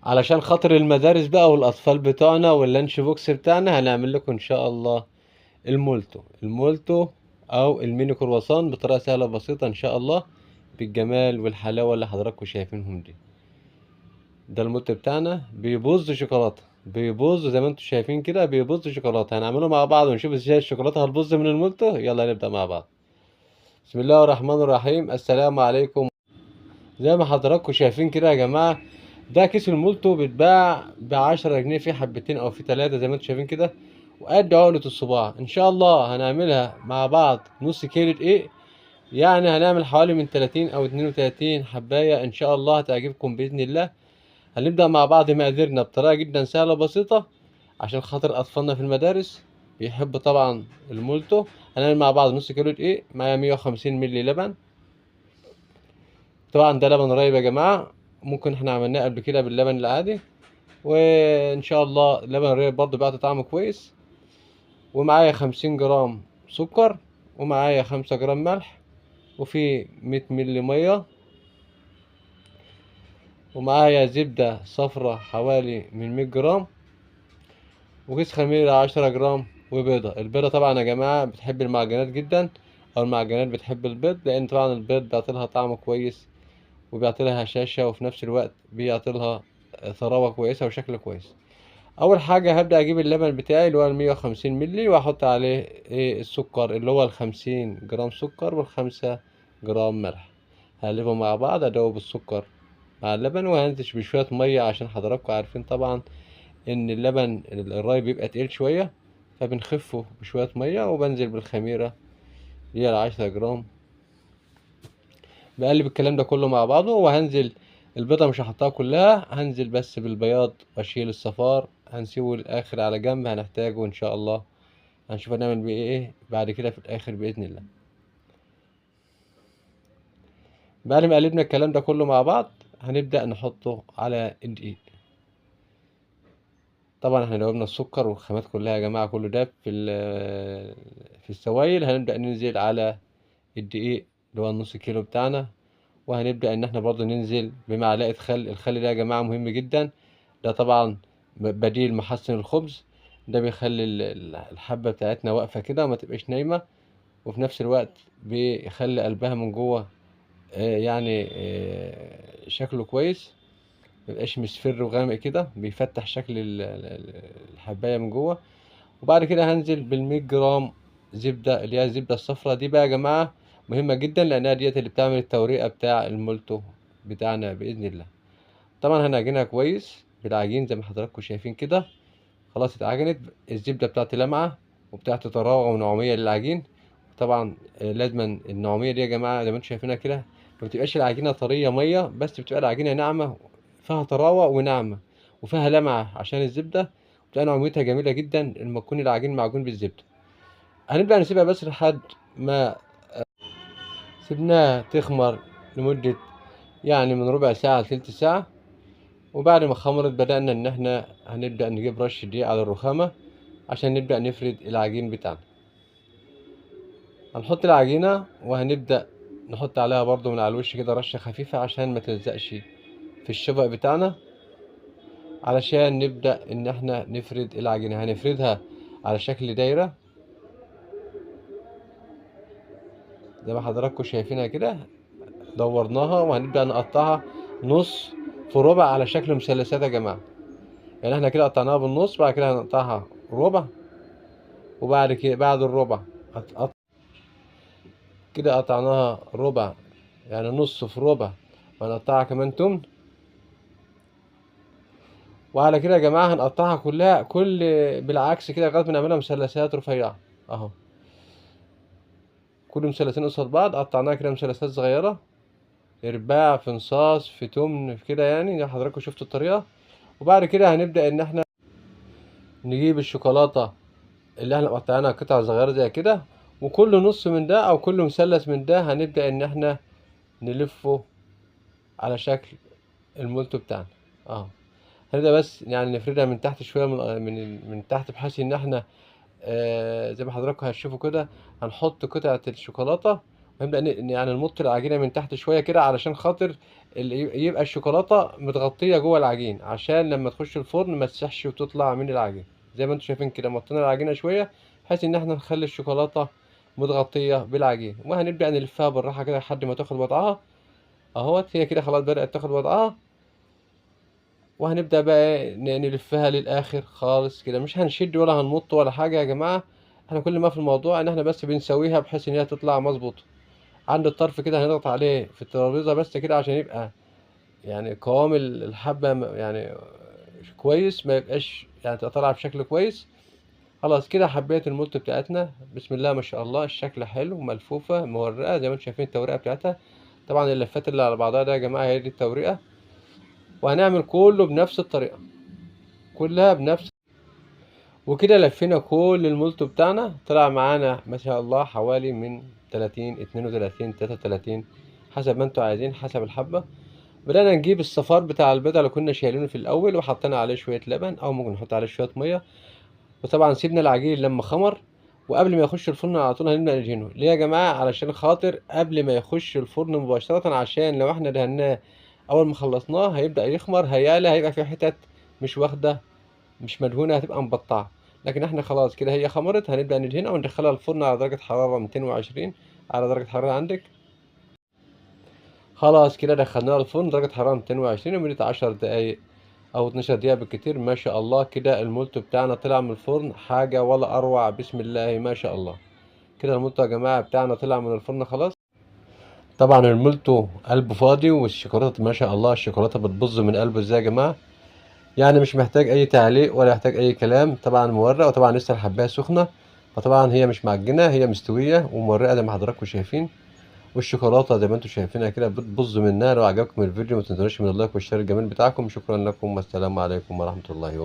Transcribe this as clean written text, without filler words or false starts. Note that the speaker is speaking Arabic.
علشان خاطر المدارس بقى والأطفال بتوعنا واللانش بوكس بتاعنا هنعمل لكم إن شاء الله المولتو أو الميني كرواسون بطريقة سهلة وبسيطة إن شاء الله، بالجمال والحلاوة اللي حضراتكم شايفينهم دي. ده المولتو بتاعنا بيبوظ شوكولاتة، بيبوظ زي ما انتم شايفين كده، بيبوظ شوكولاتة. هنعمله مع بعض ونشوف ازاي الشوكولاتة هتبوظ من المولتو. يلا نبدأ مع بعض. بسم الله الرحمن الرحيم. السلام عليكم. زي ما حضراتكم شايفين كده يا جماعة، ده كيس المولتو بيتباع ب10 جنيه، فيه حبتين او فيه 3 زي ما انتم شايفين كده، وقد عقلة الصباع. ان شاء الله هنعملها مع بعض نص كيلو دقيق، يعني هنعمل حوالي من 30 او 32 حباية. ان شاء الله هتعجبكم بإذن الله. هنبدأ مع بعض مقاديرنا بطريقة جدا سهلة وبسيطة، عشان خاطر أطفالنا في المدارس بيحبوا طبعا المولتو. هنعمل مع بعض نص كيلو دقيق، معايا 150 مللي لبن. طبعا ده لبن رايب يا جماعة، ممكن احنا عملناه قبل كده باللبن العادي، وان شاء الله لبن رايب برضه بيعطي طعم كويس. ومعايا 50 جرام سكر، ومعايا 5 جرام ملح، وفي 100 مللي مية، ومعايا زبدة صفرة حوالي من 100 جرام، وكيس خميرة 10 جرام، وبيضة. البيضة طبعا يا جماعة بتحب المعجنات جدا، أو المعجنات بتحب البيض، لأن طبعا البيض بيعطيلها طعم كويس، وبيعطيلها هشاشة، وفي نفس الوقت بيعطيلها ثراوة كويسة وشكل كويس. أول حاجة هبدأ أجيب اللبن بتاعي اللي هو 150 مللي، وأحط عليه السكر اللي هو 50 جرام سكر وال5 جرام ملح. هقلبهم مع بعض، أدوب السكر مع اللبن، وهنزل بشوية مية عشان حضراتكم عارفين طبعا ان اللبن الراي بيبقى تقيل شوية، فبنخفه بشوية مية، وبنزل بالخميرة اللي هي 10 جرام. بقلب الكلام ده كله مع بعضه، وهنزل البيضة مش هحطها كلها، هنزل بس بالبياض واشيل الصفار، هنسيبه للآخر على جنب، هنحتاجه ان شاء الله. هنشوف هنعمل بيه ايه بعد كده في الآخر بإذن الله. بعد ما قلبنا الكلام ده كله مع بعض، هنبدأ نحطه على الدقيق. طبعا احنا جاوبنا السكر والخامات كلها يا جماعة، كله ده في السوائل. هنبدأ ننزل على الدقيق اللي هو النص كيلو بتاعنا، وهنبدأ ان احنا برضو ننزل بمعلقة خل. الخل ده يا جماعة مهم جدا، ده طبعا بديل محسن الخبز. ده بيخلي الحبة بتاعتنا واقفة كده وما تبقاش نايمة، وفي نفس الوقت بيخلي قلبها من جوه يعني شكله كويس، ميبقاش مصفر وغامق كده، بيفتح شكل الحباية من جوه. وبعد كده هنزل بال100 جرام زبدة، اللي هي الزبدة الصفراء دي بقى يا جماعة مهمة جدا، لأنها ديت اللي بتعمل التوريقة بتاع المولتو بتاعنا بإذن الله. طبعا هنعجنها كويس بالعجين زي ما حضراتكم شايفين كده. خلاص اتعجنت، الزبدة بتاعتي لمعة وبتاعتي طراوة ونعومية للعجين. طبعا لازما النعومية دي يا جماعة زي ما انتم شايفينها كده، ما بتبقاش العجينة طرية مية بس، بتبقى العجينة ناعمة، فيها طراوة وناعمة، وفيها لمعة عشان الزبدة، بتبقى نعوميتها جميلة جدا لما تكون العجين معجون بالزبدة. هنبدأ نسيبها بس لحد ما سيبناها تخمر لمدة يعني من ربع ساعة لتلت ساعة. وبعد ما خمرت بدأنا إن احنا هنبدأ نجيب رش دقيق على الرخامة عشان نبدأ نفرد العجين بتاعنا. هنحط العجينة وهنبدأ نحط عليها برضو من على الوش كده رشة خفيفة عشان ما تلزقش في الشبق بتاعنا، علشان نبدأ إن احنا نفرد العجينة. هنفردها على شكل دايرة زي ما حضراتكم شايفينها كده، دورناها، وهنبدأ نقطعها نص في ربع على شكل مثلثات يا جماعة. يعني احنا كده قطعناها بالنص، بعد كده هنقطعها ربع، وبعد كده بعد الربع كده قطعناها ربع، يعني نص في ربع، وهنقطعها كمان تمن. وعلى كده يا جماعة هنقطعها كلها بالعكس كده لغاية ما نعملها مثلثات رفيعة اهو. كل مثلثين قصاد بعض قطعناها كده مثلثات صغيرة، ارباع في نصاص في تمن في كده، يعني زي حضراتكم شفتوا الطريقة. وبعد كده هنبدأ ان احنا نجيب الشوكولاتة اللي احنا قطعناها قطع صغيرة زي كده، وكل نص من ده او كل مثلث من ده هنبدأ ان احنا نلفه على شكل المولتو بتاعنا اهو. هنبدأ بس يعني نفردها من تحت شوية، من تحت، بحيث ان احنا زي ما حضراتكم هتشوفوا كده هنحط قطعة الشوكولاتة، ونبدأ يعني نمط العجينة من تحت شوية كده علشان خاطر يبقى الشوكولاته متغطيه جوه العجين، عشان لما تخش الفرن ما تسيحش وتطلع من العجين. زي ما انتم شايفين كده مطينا العجينه شويه، بحيث ان احنا نخلي الشوكولاته متغطيه بالعجين، وهنبدا نلفها بالراحه كده لحد ما تاخد وضعها. اهوت هي كده خلاص بدات تاخد وضعها، وهنبدأ بقى نلفها للآخر خالص كده، مش هنشد ولا هنمط ولا حاجة يا جماعة. احنا كل ما في الموضوع ان احنا بس بنسويها بحيث ان هي تطلع مظبوطة. عند الطرف كده هنضغط عليه في الترابيزة بس كده، عشان يبقى يعني قوام الحبة يعني كويس، ما يبقاش يعني تبقى طالعة بشكل كويس. خلاص كده حبيت المولت بتاعتنا، بسم الله ما شاء الله، الشكل حلو، ملفوفة مورقة زي ما انتم شايفين التورقة بتاعتها. طبعا اللفات اللي على بعضها ده يا جماعة هي دي التورقة. وهنعمل كله بنفس الطريقة، كلها بنفس. وكده لفينا كل المولتو بتاعنا، طلع معانا ما شاء الله حوالي من 30 32 33 حسب ما انتوا عايزين، حسب الحبة. بدأنا نجيب الصفار بتاع البيضة اللي كنا شايلينه في الأول، وحطينا عليه شوية لبن أو ممكن نحط عليه شوية مية. وطبعا سيبنا العجين لما خمر، وقبل ما يخش الفرن على طول هنبدأ ندهنه. ليه يا جماعة؟ علشان خاطر قبل ما يخش الفرن مباشرة، عشان لو احنا دهناه أول ما خلصناه هيبدأ يخمر، هيعلى، هيبقى في حتت مش واخدة، مش مدهونة، هتبقى مبطعة. لكن احنا خلاص كده هي خمرت، هنبدأ ندهنها وندخلها الفرن على درجة حرارة 220، على درجة حرارة عندك. خلاص كده دخلناها الفرن درجة حرارة 220 لمدة 10 دقايق أو 12 دقيقة بالكتير. ما شاء الله كده المولتو بتاعنا طلع من الفرن حاجة ولا أروع، بسم الله ما شاء الله. كده المولتو يا جماعة بتاعنا طلع من الفرن خلاص. طبعا المولتو قلبه فاضي، والشوكولاتة ما شاء الله الشوكولاتة بتبظ من قلبه ازاي يا جماعة. يعني مش محتاج اي تعليق ولا يحتاج اي كلام. طبعا مورقه، وطبعا لسه الحبايه سخنه، فطبعا هي مش معجنه، هي مستويه ومورقه زي ما حضراتكم شايفين. والشوكولاته زي ما انتم شايفينها كده بتبظ منها. لو عجبكم الفيديو ما تنسونوش من اللايك والشير الجميل بتاعكم. شكرا لكم والسلام عليكم ورحمه الله وبركاته.